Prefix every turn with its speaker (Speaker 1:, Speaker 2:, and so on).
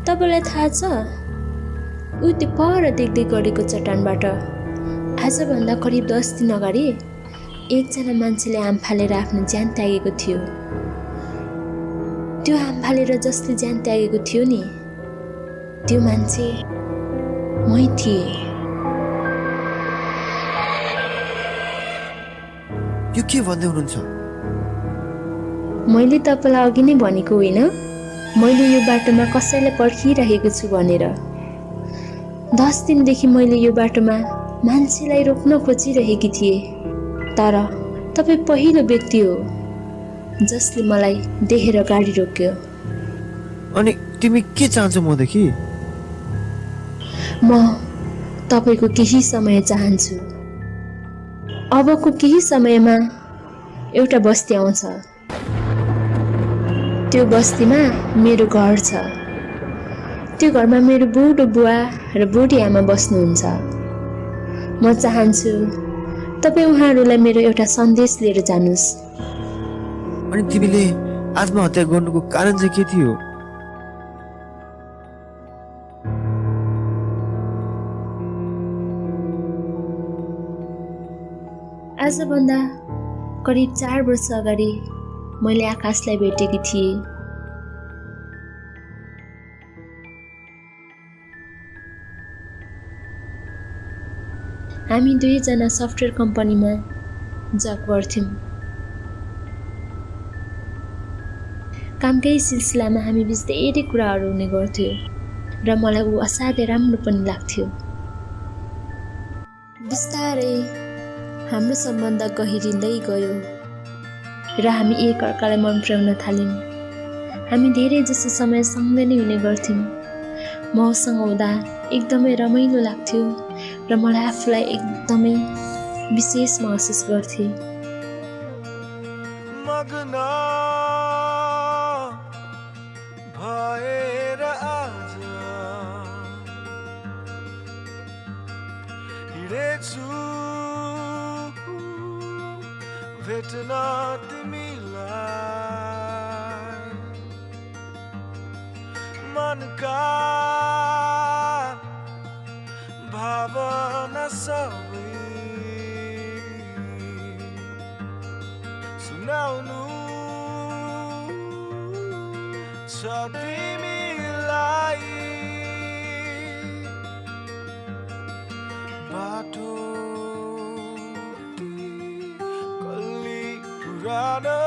Speaker 1: तपाईलाई थाहा छ ऊ त्यो पर देख्दै गरेको चट्टानबाट आजभन्दा करिब 10 दिन अगाडि एकजना मान्छेले आम फालेर आफ्नो ज्यान त्यागेको थियो। त्यो आम फालेर जसले ज्यान त्यागेको थियो नि त्यो मान्छे मै थिएँ।
Speaker 2: यो के भन्दै हुनुहुन्छ?
Speaker 1: मैले तपाईलाई अघि नै भनेको होइन मैले यो बाटोमा कसैलाई पर्खिरहेको छु भनेर। 10 दिनदेखि मैले यो बाटोमा मान्छेलाई रोक्न खोजिरहेकी थिएँ, तर तपाईँ पहिलो व्यक्ति हो जसले मलाई देखेर गाडी रोक्यो।
Speaker 2: अनि तिमी के चाहन्छौ मदेखि?
Speaker 1: म तपाईको केही समय चाहन्छु। अबको केही समयमा एउटा बस्ती आउँछ। त्यो बस्तीमा मेरो घर छ। त्यो घरमा मेरो बुढो बुवा र बुढी आमा बस्नुहुन्छ। म चाहन्छु तपाईँ उहाँहरूलाई मेरो एउटा सन्देश लिएर जानुस्।
Speaker 2: अनि तिमीले आत्महत्या गर्नुको कारण चाहिँ के थियो?
Speaker 1: आजभन्दा करिब 4 वर्ष अगाडि मैले आकाशलाई भेटेकी थिएँ। हामी दुईजना सफ्टवेयर कम्पनीमा जब गर्थ्यौँ। कामकै सिलसिलामा हामी बिच धेरै कुराहरू हुने गर्थ्यो र मलाई ऊ असाध्यै राम्रो पनि लाग्थ्यो। बिस्तारै हाम्रो सम्बन्ध गहिरिँदै गयो र हामी एक अर्कालाई मन पराउन थाल्यौँ। हामी धेरै जसो समय सँगै नै हुने गर्थ्यौँ। मसँग हुँदा एकदमै रमाइलो लाग्थ्यो र मलाई आफूलाई एकदमै विशेष महसुस गर्थेँ।
Speaker 3: मग्न भएर आज हिँडेछु भेट्न तिमीलाई। मनका भावना सबै सुनाउनु छ तिमीलाई। बाटो कल्ली पुरानो